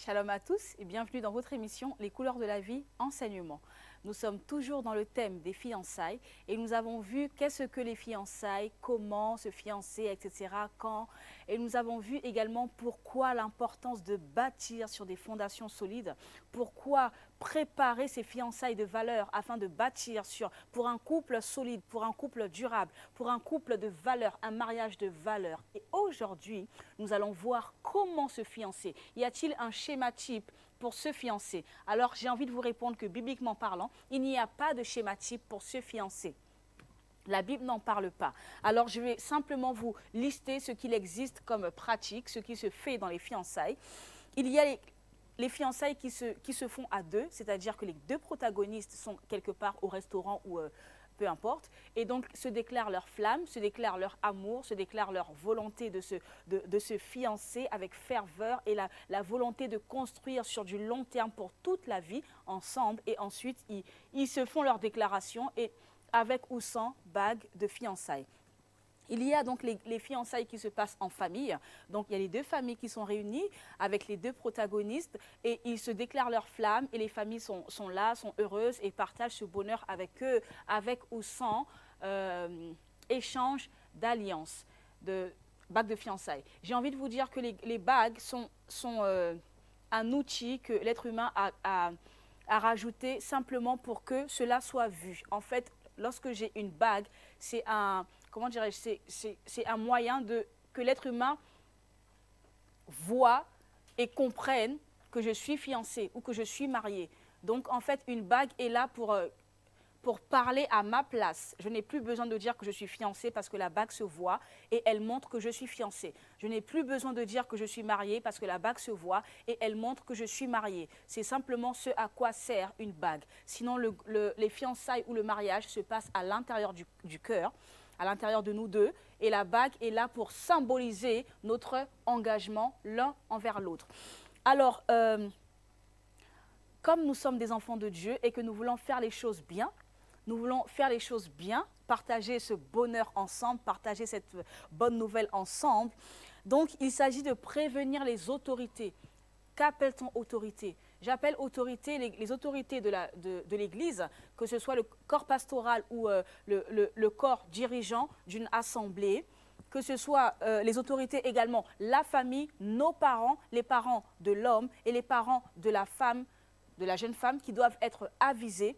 Shalom à tous et bienvenue dans votre émission Les couleurs de la vie, enseignement. Nous sommes toujours dans le thème des fiançailles et nous avons vu qu'est-ce que les fiançailles, comment se fiancer, etc., quand. Et nous avons vu également pourquoi l'importance de bâtir sur des fondations solides, pourquoi préparer ces fiançailles de valeur afin de bâtir pour un couple solide, pour un couple durable, pour un couple de valeur, un mariage de valeur. Et aujourd'hui, nous allons voir comment se fiancer. Y a-t-il un schéma type pour se fiancer? Alors, j'ai envie de vous répondre que bibliquement parlant, il n'y a pas de schéma type pour se fiancer. La Bible n'en parle pas. Alors, je vais simplement vous lister ce qu'il existe comme pratique, ce qui se fait dans les fiançailles. Il y a les fiançailles qui se font à deux, c'est-à-dire que les deux protagonistes sont quelque part au restaurant ou peu importe, et donc se déclarent leur flamme, se déclarent leur amour, se déclarent leur volonté de se fiancer avec ferveur et la volonté de construire sur du long terme pour toute la vie ensemble. Et ensuite, ils se font leur déclaration et avec ou sans bague de fiançailles. Il y a donc les fiançailles qui se passent en famille. Donc, il y a les deux familles qui sont réunies avec les deux protagonistes et ils se déclarent leur flamme et les familles sont là, sont heureuses et partagent ce bonheur avec eux, avec ou sans échange d'alliance, de bagues de fiançailles. J'ai envie de vous dire que les bagues sont un outil que l'être humain a rajouté simplement pour que cela soit vu. En fait, lorsque j'ai une bague, c'est un... Comment dirais-je, c'est un moyen que l'être humain voit et comprenne que je suis fiancée ou que je suis mariée. Donc, en fait, une bague est là pour parler à ma place. Je n'ai plus besoin de dire que je suis fiancée parce que la bague se voit et elle montre que je suis fiancée. Je n'ai plus besoin de dire que je suis mariée parce que la bague se voit et elle montre que je suis mariée. C'est simplement ce à quoi sert une bague. Sinon, les fiançailles ou le mariage se passent à l'intérieur du cœur, à l'intérieur de nous deux, et la bague est là pour symboliser notre engagement l'un envers l'autre. Alors, comme nous sommes des enfants de Dieu et que nous voulons faire les choses bien, partager ce bonheur ensemble, partager cette bonne nouvelle ensemble. Donc, il s'agit de prévenir les autorités. Qu'appelle-t-on autorité? J'appelle autorité les autorités de l'Église, que ce soit le corps pastoral ou le corps dirigeant d'une assemblée, que ce soit les autorités également, la famille, nos parents, les parents de l'homme et les parents de la femme, de la jeune femme, qui doivent être avisés,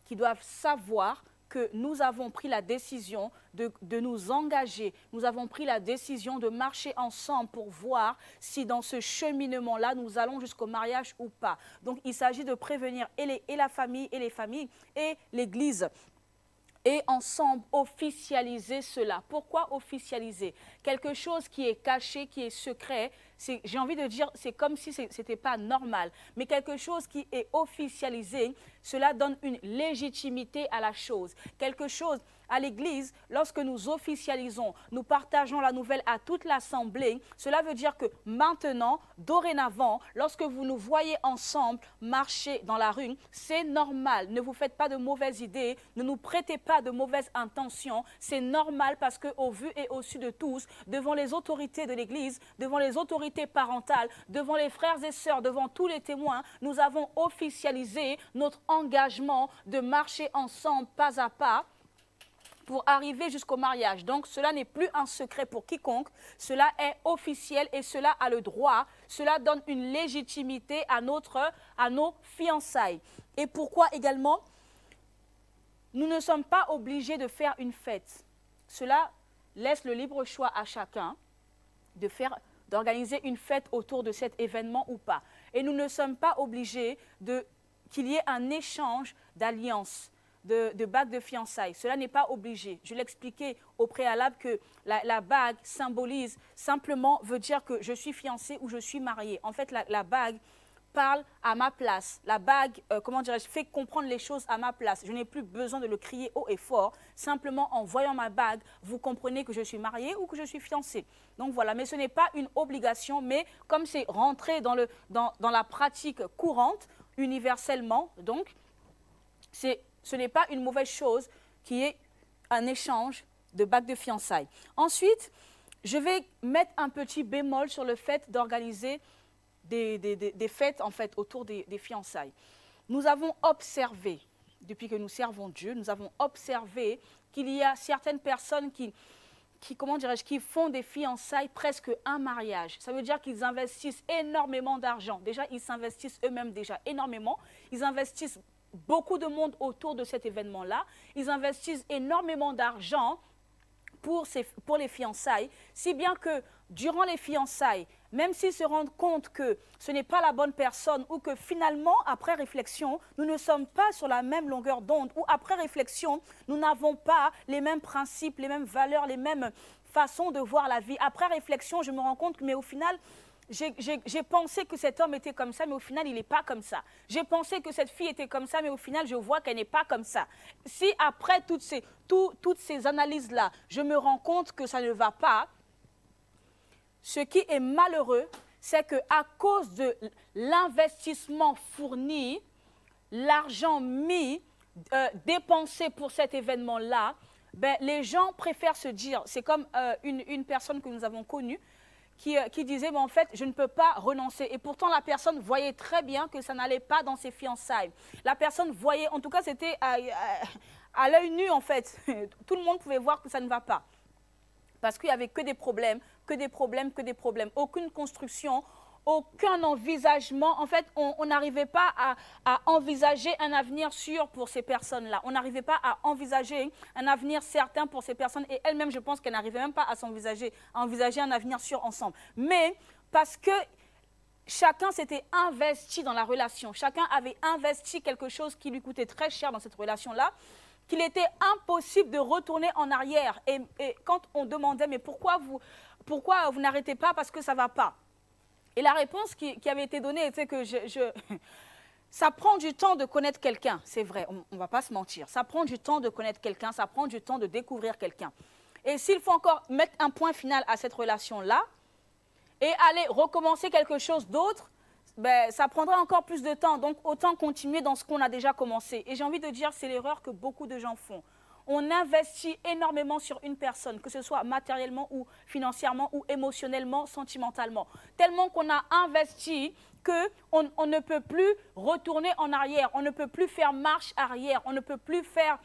qui doivent savoir que nous avons pris la décision de nous engager, nous avons pris la décision de marcher ensemble pour voir si dans ce cheminement-là, nous allons jusqu'au mariage ou pas. Donc, il s'agit de prévenir et la famille et les familles et l'Église. Et ensemble, officialiser cela. Pourquoi officialiser? Quelque chose qui est caché, qui est secret, j'ai envie de dire, c'est comme si ce n'était pas normal. Mais quelque chose qui est officialisé, cela donne une légitimité à la chose. Quelque chose à l'Église, lorsque nous officialisons, nous partageons la nouvelle à toute l'Assemblée, cela veut dire que maintenant, dorénavant, lorsque vous nous voyez ensemble marcher dans la rue, c'est normal. Ne vous faites pas de mauvaises idées, ne nous prêtez pas de mauvaises intentions. C'est normal parce qu'au vu et au su de tous, devant les autorités de l'Église, devant les autorités parentales, devant les frères et sœurs, devant tous les témoins, nous avons officialisé notre engagement de marcher ensemble pas à pas pour arriver jusqu'au mariage. Donc, cela n'est plus un secret pour quiconque, cela est officiel et cela a le droit, cela donne une légitimité à nos fiançailles. Et pourquoi également? Nous ne sommes pas obligés de faire une fête. Cela laisse le libre choix à chacun d'organiser une fête autour de cet événement ou pas. Et nous ne sommes pas obligés qu'il y ait un échange d'alliances, de bagues de fiançailles. Cela n'est pas obligé. Je l'expliquais au préalable que la bague symbolise, simplement veut dire que je suis fiancée ou je suis mariée. En fait, la bague parle à ma place. La bague, comment dirais-je, fait comprendre les choses à ma place. Je n'ai plus besoin de le crier haut et fort. Simplement, en voyant ma bague, vous comprenez que je suis mariée ou que je suis fiancée. Donc voilà, mais ce n'est pas une obligation, mais comme c'est rentré dans la pratique courante, universellement, donc, ce n'est pas une mauvaise chose qui est un échange de bagues de fiançailles. Ensuite, je vais mettre un petit bémol sur le fait d'organiser des fêtes en fait, autour des fiançailles. Nous avons observé, depuis que nous servons Dieu, nous avons observé qu'il y a certaines personnes comment dirais-je, qui font des fiançailles presque un mariage. Ça veut dire qu'ils investissent énormément d'argent. Déjà, ils s'investissent eux-mêmes déjà énormément. Ils investissent beaucoup de monde autour de cet événement-là. Ils investissent énormément d'argent pour les fiançailles, si bien que durant les fiançailles, même s'ils se rendent compte que ce n'est pas la bonne personne ou que finalement, après réflexion, nous ne sommes pas sur la même longueur d'onde ou après réflexion, nous n'avons pas les mêmes principes, les mêmes valeurs, les mêmes façons de voir la vie. Après réflexion, je me rends compte que, mais au final, j'ai pensé que cet homme était comme ça, mais au final, il n'est pas comme ça. J'ai pensé que cette fille était comme ça, mais au final, je vois qu'elle n'est pas comme ça. Si après toutes ces analyses-là, je me rends compte que ça ne va pas, ce qui est malheureux, c'est qu'à cause de l'investissement fourni, l'argent mis, dépensé pour cet événement-là, ben, les gens préfèrent se dire, c'est comme une personne que nous avons connue, qui disait, mais en fait, je ne peux pas renoncer. Et pourtant, la personne voyait très bien que ça n'allait pas dans ses fiançailles. La personne voyait, en tout cas, c'était à l'œil nu, en fait. Tout le monde pouvait voir que ça ne va pas. Parce qu'il n'y avait que des problèmes, que des problèmes, que des problèmes. Aucune construction, aucun envisagement. En fait, on n'arrivait pas à envisager un avenir sûr pour ces personnes-là. On n'arrivait pas à envisager un avenir certain pour ces personnes. Et elles-mêmes, je pense qu'elles n'arrivaient même pas à envisager un avenir sûr ensemble. Mais parce que chacun s'était investi dans la relation, chacun avait investi quelque chose qui lui coûtait très cher dans cette relation-là, qu'il était impossible de retourner en arrière. Et quand on demandait, mais pourquoi vous n'arrêtez pas parce que ça ne va pas? Et la réponse qui avait été donnée était que ça prend du temps de connaître quelqu'un, c'est vrai, on ne va pas se mentir. Ça prend du temps de connaître quelqu'un, ça prend du temps de découvrir quelqu'un. Et s'il faut encore mettre un point final à cette relation-là et aller recommencer quelque chose d'autre, ben, ça prendra encore plus de temps. Donc, autant continuer dans ce qu'on a déjà commencé. Et j'ai envie de dire, c'est l'erreur que beaucoup de gens font. On investit énormément sur une personne, que ce soit matériellement ou financièrement ou émotionnellement, sentimentalement. Tellement qu'on a investi qu'on ne peut plus retourner en arrière, on ne peut plus faire marche arrière, on ne peut plus faire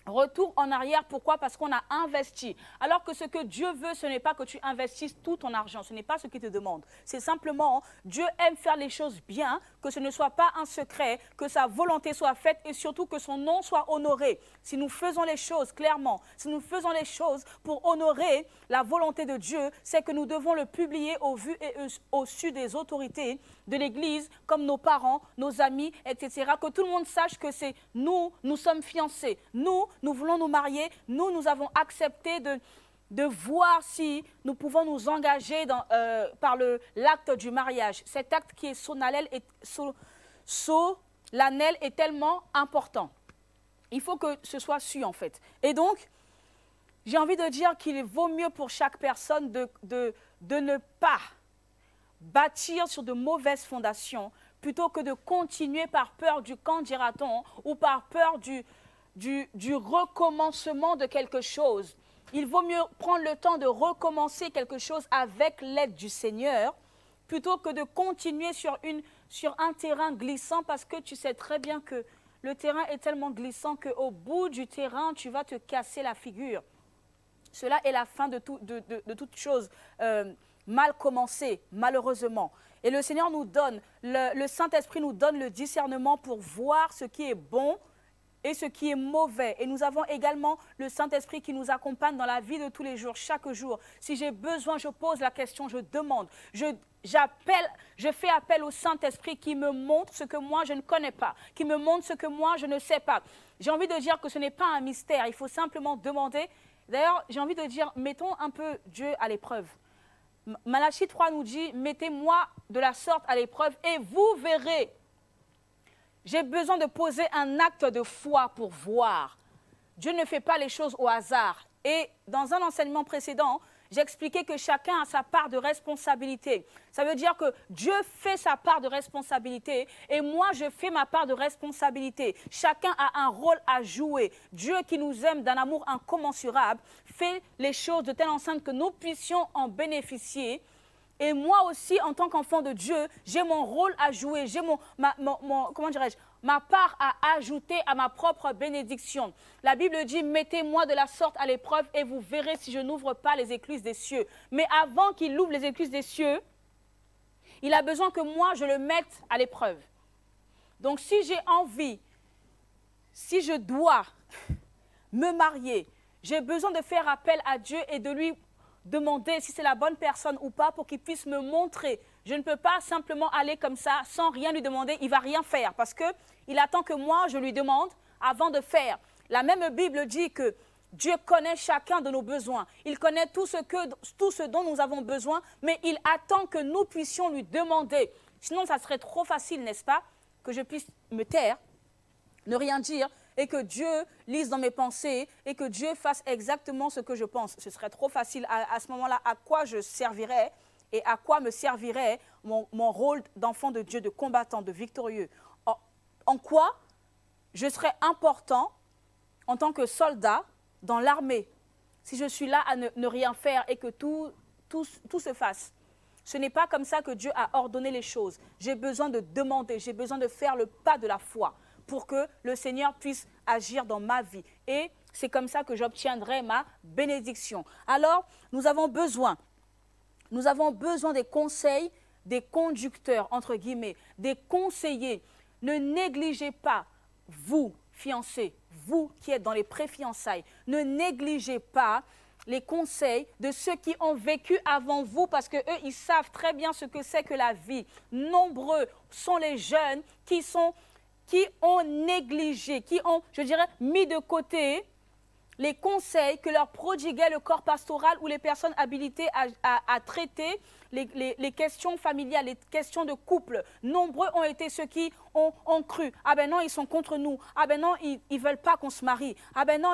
retour en arrière. Pourquoi? Parce qu'on a investi. Alors que ce que Dieu veut, ce n'est pas que tu investisses tout ton argent. Ce n'est pas ce qu'il te demande. C'est simplement, Dieu aime faire les choses bien, que ce ne soit pas un secret, que sa volonté soit faite et surtout que son nom soit honoré. Si nous faisons les choses clairement, si nous faisons les choses pour honorer la volonté de Dieu, c'est que nous devons le publier au vu et au su des autorités de l'Église, comme nos parents, nos amis, etc. Que tout le monde sache que c'est nous sommes fiancés. Nous voulons nous marier. Nous avons accepté de voir si nous pouvons nous engager par l'acte du mariage. Cet acte qui est solennel est tellement important. Il faut que ce soit su, en fait. Et donc, j'ai envie de dire qu'il vaut mieux pour chaque personne de ne pas bâtir sur de mauvaises fondations plutôt que de continuer par peur du qu'en dira-t-on ou par peur du recommencement de quelque chose. Il vaut mieux prendre le temps de recommencer quelque chose avec l'aide du Seigneur plutôt que de continuer sur un terrain glissant parce que tu sais très bien que le terrain est tellement glissant qu'au bout du terrain, tu vas te casser la figure. Cela est la fin de toute chose mal commencée, malheureusement. Et le Seigneur nous donne, le Saint-Esprit nous donne le discernement pour voir ce qui est bon et ce qui est mauvais. Et nous avons également le Saint-Esprit qui nous accompagne dans la vie de tous les jours, chaque jour. Si j'ai besoin, je pose la question, je demande, je fais appel au Saint-Esprit qui me montre ce que moi je ne connais pas, qui me montre ce que moi je ne sais pas. J'ai envie de dire que ce n'est pas un mystère, il faut simplement demander. D'ailleurs, j'ai envie de dire, mettons un peu Dieu à l'épreuve. Malachie 3 nous dit, mettez-moi de la sorte à l'épreuve et vous verrez. J'ai besoin de poser un acte de foi pour voir. Dieu ne fait pas les choses au hasard. Et dans un enseignement précédent, j'expliquais que chacun a sa part de responsabilité. Ça veut dire que Dieu fait sa part de responsabilité et moi, je fais ma part de responsabilité. Chacun a un rôle à jouer. Dieu qui nous aime d'un amour incommensurable fait les choses de telle enceinte que nous puissions en bénéficier Et moi aussi, en tant qu'enfant de Dieu, j'ai mon rôle à jouer, j'ai comment dirais-je, ma part à ajouter à ma propre bénédiction. La Bible dit, mettez-moi de la sorte à l'épreuve et vous verrez si je n'ouvre pas les écluses des cieux. Mais avant qu'il ouvre les écluses des cieux, il a besoin que moi, je le mette à l'épreuve. Donc, si j'ai envie, si je dois me marier, j'ai besoin de faire appel à Dieu et de lui demander si c'est la bonne personne ou pas pour qu'il puisse me montrer. Je ne peux pas simplement aller comme ça sans rien lui demander. Il ne va rien faire parce qu'il attend que moi, je lui demande avant de faire. La même Bible dit que Dieu connaît chacun de nos besoins. Il connaît tout ce dont nous avons besoin, mais il attend que nous puissions lui demander. Sinon, ça serait trop facile, n'est-ce pas, que je puisse me taire, ne rien dire, et que Dieu lise dans mes pensées, et que Dieu fasse exactement ce que je pense. Ce serait trop facile. À ce moment-là, à quoi je servirais et à quoi me servirait mon rôle d'enfant de Dieu, de combattant, de victorieux? En quoi je serais important en tant que soldat dans l'armée, si je suis là à ne rien faire et que tout se fasse. Ce n'est pas comme ça que Dieu a ordonné les choses. J'ai besoin de demander, j'ai besoin de faire le pas de la foi pour que le Seigneur puisse agir dans ma vie. Et c'est comme ça que j'obtiendrai ma bénédiction. Alors, nous avons besoin des conseils, des conducteurs, entre guillemets, des conseillers. Ne négligez pas, vous, fiancés, vous qui êtes dans les pré-fiançailles, ne négligez pas les conseils de ceux qui ont vécu avant vous parce qu'eux, ils savent très bien ce que c'est que la vie. Nombreux sont les jeunes qui ont négligé, qui ont, je dirais, mis de côté les conseils que leur prodiguait le corps pastoral ou les personnes habilitées à traiter les questions familiales, les questions de couple. Nombreux ont été ceux qui ont cru. Ah ben non, ils sont contre nous. Ah ben non, ils ne veulent pas qu'on se marie. Ah ben non,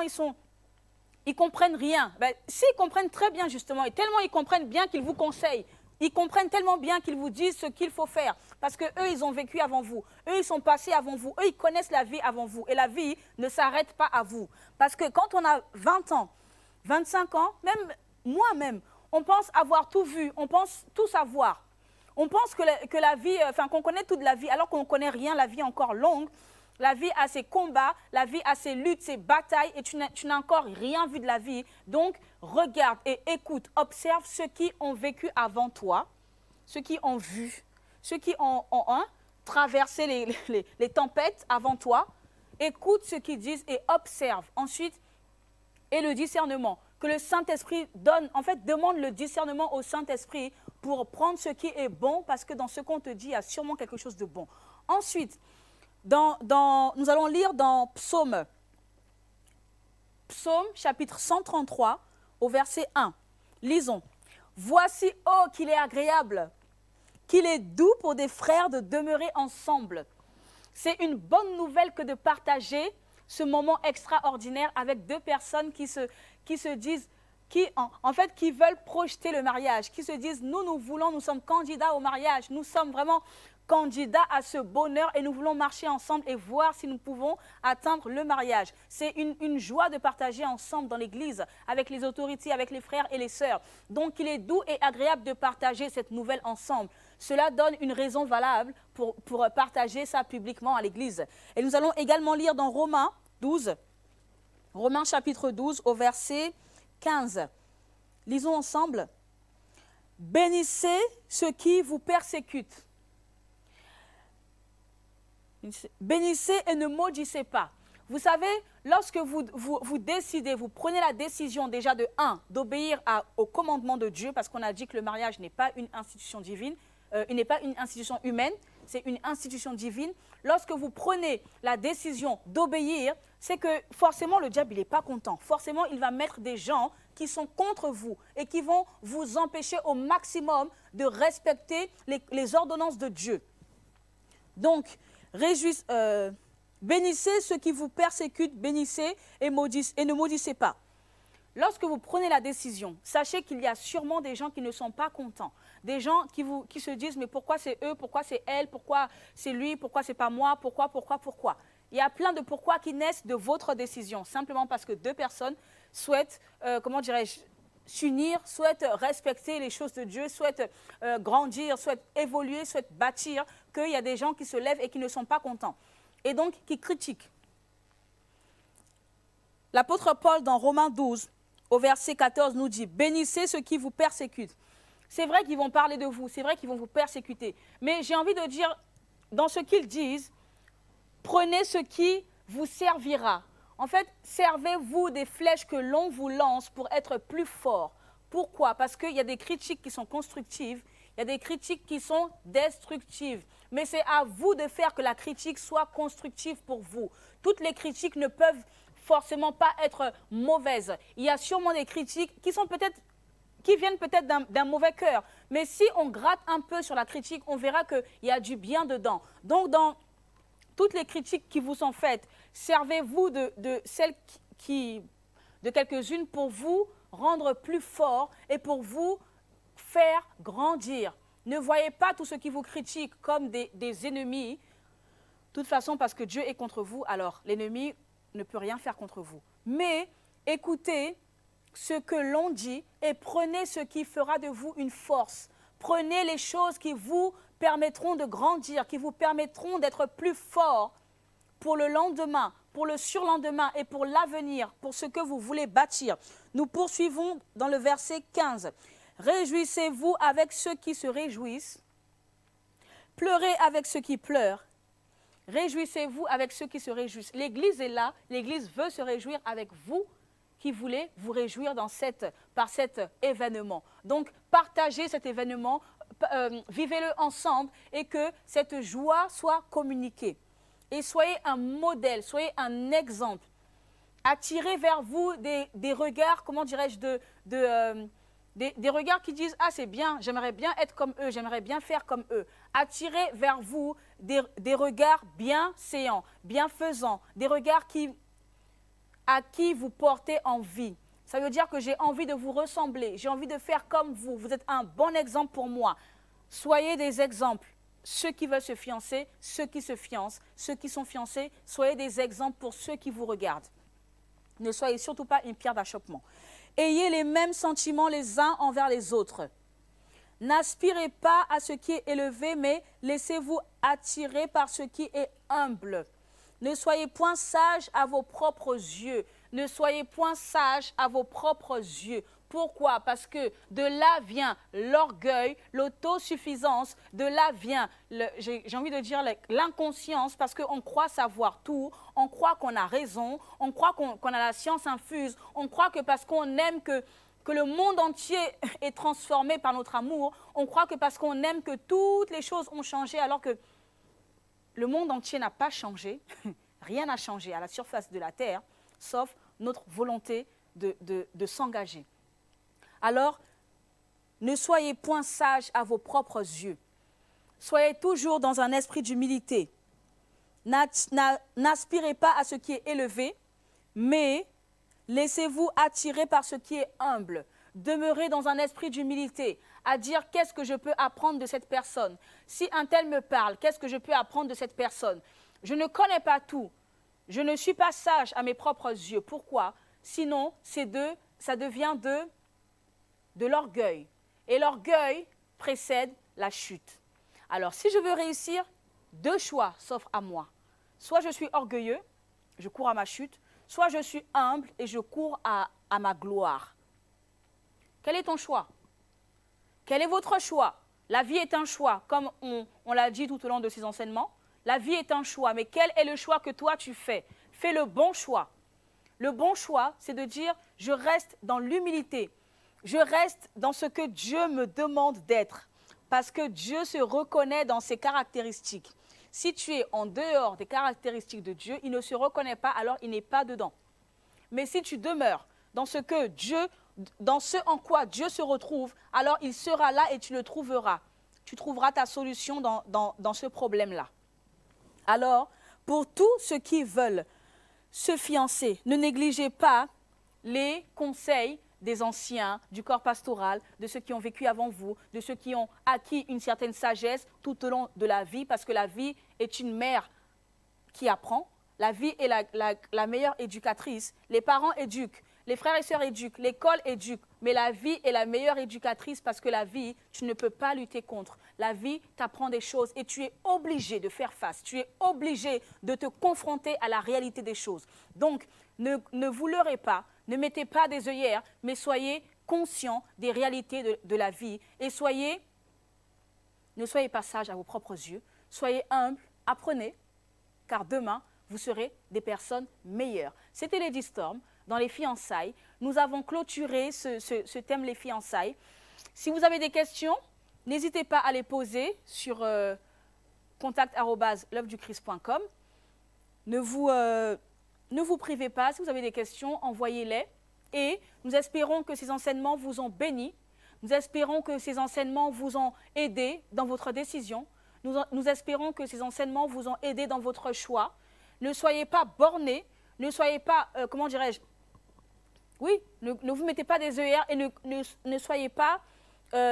ils comprennent rien. Ben, s'ils comprennent très bien justement, et tellement ils comprennent bien qu'ils vous conseillent, ils comprennent tellement bien qu'ils vous disent ce qu'il faut faire. Parce qu'eux, ils ont vécu avant vous. Eux, ils sont passés avant vous. Eux, ils connaissent la vie avant vous. Et la vie ne s'arrête pas à vous. Parce que quand on a 20 ans, 25 ans, même moi-même, on pense avoir tout vu. On pense tout savoir. On pense que la vie, enfin qu'on connaît toute la vie, alors qu'on ne connaît rien, la vie est encore longue. La vie a ses combats, la vie a ses luttes, ses batailles, et tu n'as encore rien vu de la vie. Donc, regarde et écoute, observe ceux qui ont vécu avant toi, ceux qui ont vu, ceux qui ont traversé les tempêtes avant toi. Écoute ce qu'ils disent et observe. Ensuite, et le discernement, que le Saint-Esprit donne, en fait, demande le discernement au Saint-Esprit pour prendre ce qui est bon, parce que dans ce qu'on te dit, il y a sûrement quelque chose de bon. Ensuite, nous allons lire dans Psaume chapitre 133 au verset 1. Lisons. « Voici, oh, qu'il est agréable, qu'il est doux pour des frères de demeurer ensemble. » C'est une bonne nouvelle que de partager ce moment extraordinaire avec deux personnes qui se disent, qui veulent projeter le mariage, qui se disent, nous voulons, nous sommes candidats au mariage, nous sommes vraiment candidats à ce bonheur et nous voulons marcher ensemble et voir si nous pouvons atteindre le mariage. C'est une joie de partager ensemble dans l'église, avec les autorités, avec les frères et les sœurs. Donc, il est doux et agréable de partager cette nouvelle ensemble. Cela donne une raison valable pour partager ça publiquement à l'église. Et nous allons également lire dans Romains 12, Romains chapitre 12 au verset 15. Lisons ensemble. « Bénissez ceux qui vous persécutent. Bénissez et ne maudissez pas. » Vous savez, lorsque vous décidez, vous prenez la décision déjà de d'obéir au commandement de Dieu, parce qu'on a dit que le mariage n'est pas une institution divine, il n'est pas une institution humaine, c'est une institution divine. Lorsque vous prenez la décision d'obéir, c'est que forcément le diable n'est pas content. Forcément, il va mettre des gens qui sont contre vous et qui vont vous empêcher au maximum de respecter les ordonnances de Dieu. Donc, bénissez ceux qui vous persécutent, bénissez et ne maudissez pas. Lorsque vous prenez la décision, sachez qu'il y a sûrement des gens qui ne sont pas contents. Des gens qui se disent, mais pourquoi c'est eux, pourquoi c'est elle, pourquoi c'est lui, pourquoi c'est pas moi, pourquoi. Il y a plein de pourquoi qui naissent de votre décision, simplement parce que deux personnes souhaitent, comment dirais-je, s'unir, souhaitent respecter les choses de Dieu, souhaitent grandir, souhaitent évoluer, souhaitent bâtir, qu'il y a des gens qui se lèvent et qui ne sont pas contents. Et donc, qui critiquent. L'apôtre Paul, dans Romains 12, au verset 14, nous dit « Bénissez ceux qui vous persécutent ». C'est vrai qu'ils vont parler de vous, c'est vrai qu'ils vont vous persécuter. Mais j'ai envie de dire, dans ce qu'ils disent, prenez ce qui vous servira. En fait, servez-vous des flèches que l'on vous lance pour être plus fort. Pourquoi? Parce qu'il y a des critiques qui sont constructives, il y a des critiques qui sont destructives. Mais c'est à vous de faire que la critique soit constructive pour vous. Toutes les critiques ne peuvent forcément pas être mauvaises. Il y a sûrement des critiques qui viennent peut-être d'un mauvais cœur. Mais si on gratte un peu sur la critique, on verra qu'il y a du bien dedans. Donc, dans toutes les critiques qui vous sont faites, servez-vous de celles de quelques-unes pour vous rendre plus fort et pour vous faire grandir. Ne voyez pas tout ce qui vous critique comme des ennemis. De toute façon, parce que Dieu est contre vous, alors l'ennemi ne peut rien faire contre vous. Mais écoutez ce que l'on dit et prenez ce qui fera de vous une force. Prenez les choses qui vous permettront de grandir, qui vous permettront d'être plus fort pour le lendemain, pour le surlendemain et pour l'avenir, pour ce que vous voulez bâtir. Nous poursuivons dans le verset 15. Réjouissez-vous avec ceux qui se réjouissent, pleurez avec ceux qui pleurent. Réjouissez-vous avec ceux qui se réjouissent. L'Église est là, l'Église veut se réjouir avec vous qui voulez vous réjouir par cet événement. Donc, partagez cet événement, vivez-le ensemble et que cette joie soit communiquée. Et soyez un modèle, soyez un exemple. Attirez vers vous des regards, comment dirais-je, des regards qui disent « Ah, c'est bien, j'aimerais bien être comme eux, j'aimerais bien faire comme eux ». Attirez vers vous des regards bienséants, bienfaisants, des regards à qui vous portez envie. Ça veut dire que j'ai envie de vous ressembler, j'ai envie de faire comme vous. Vous êtes un bon exemple pour moi. Soyez des exemples. Ceux qui veulent se fiancer, ceux qui se fiancent, ceux qui sont fiancés, soyez des exemples pour ceux qui vous regardent. Ne soyez surtout pas une pierre d'achoppement. Ayez les mêmes sentiments les uns envers les autres. N'aspirez pas à ce qui est élevé, mais laissez-vous attirer par ce qui est humble. Ne soyez point sages à vos propres yeux. Ne soyez point sages à vos propres yeux. Pourquoi? Parce que de là vient l'orgueil, l'autosuffisance, de là vient, j'ai envie de dire, l'inconscience, parce qu'on croit savoir tout, on croit qu'on a raison, on croit qu'on a la science infuse, on croit que parce qu'on aime que le monde entier est transformé par notre amour, on croit que parce qu'on aime que toutes les choses ont changé, alors que le monde entier n'a pas changé, rien n'a changé à la surface de la terre, sauf notre volonté de s'engager. Alors, ne soyez point sages à vos propres yeux. Soyez toujours dans un esprit d'humilité. N'aspirez pas à ce qui est élevé, mais laissez-vous attirer par ce qui est humble. Demeurez dans un esprit d'humilité, à dire qu'est-ce que je peux apprendre de cette personne. Si un tel me parle, qu'est-ce que je peux apprendre de cette personne? Je ne connais pas tout. Je ne suis pas sage à mes propres yeux. Pourquoi? Sinon, ça devient de l'orgueil. Et l'orgueil précède la chute. Alors, si je veux réussir, deux choix s'offrent à moi. Soit je suis orgueilleux, je cours à ma chute, soit je suis humble et je cours à ma gloire. Quel est ton choix? Quel est votre choix? La vie est un choix, comme on l'a dit tout au long de ces enseignements. La vie est un choix, mais quel est le choix que toi tu fais? Fais le bon choix. Le bon choix, c'est de dire, je reste dans l'humilité. Je reste dans ce que Dieu me demande d'être, parce que Dieu se reconnaît dans ses caractéristiques. Si tu es en dehors des caractéristiques de Dieu, il ne se reconnaît pas, alors il n'est pas dedans. Mais si tu demeures dans ce en quoi Dieu se retrouve, alors il sera là et tu le trouveras. Tu trouveras ta solution dans ce problème-là. Alors, pour tous ceux qui veulent se fiancer, ne négligez pas les conseils des anciens, du corps pastoral, de ceux qui ont vécu avant vous, de ceux qui ont acquis une certaine sagesse tout au long de la vie, parce que la vie est une mère qui apprend, la vie est la meilleure éducatrice, les parents éduquent, les frères et sœurs éduquent, l'école éduque, Mais la vie est la meilleure éducatrice parce que la vie, tu ne peux pas lutter contre. La vie t'apprend des choses et tu es obligé de faire face. Tu es obligé de te confronter à la réalité des choses. Donc, ne vous leurrez pas, ne mettez pas des œillères, mais soyez conscients des réalités de la vie et ne soyez pas sages à vos propres yeux. Soyez humbles, apprenez, car demain, vous serez des personnes meilleures. C'était Lady Storm dans les fiançailles. Nous avons clôturé ce thème, les fiançailles. Si vous avez des questions, n'hésitez pas à les poser sur contact@loveduchrist.com. Ne vous privez pas. Si vous avez des questions, envoyez-les. Et nous espérons que ces enseignements vous ont bénis. Nous espérons que ces enseignements vous ont aidé dans votre décision. Nous espérons que ces enseignements vous ont aidé dans votre choix. Ne soyez pas bornés. Ne soyez pas, comment dirais-je, oui, ne vous mettez pas des œillères et ne soyez pas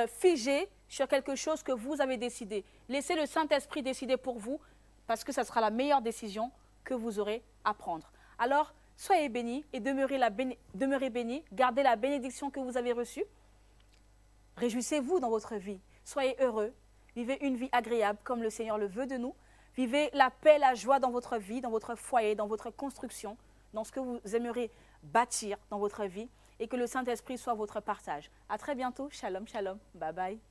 figés sur quelque chose que vous avez décidé. Laissez le Saint-Esprit décider pour vous parce que ça sera la meilleure décision que vous aurez à prendre. Alors, soyez bénis et demeurez bénis. Gardez la bénédiction que vous avez reçue. Réjouissez-vous dans votre vie. Soyez heureux. Vivez une vie agréable comme le Seigneur le veut de nous. Vivez la paix, la joie dans votre vie, dans votre foyer, dans votre construction, dans ce que vous aimeriez bâtir dans votre vie et que le Saint-Esprit soit votre partage. À très bientôt. Shalom, shalom. Bye bye.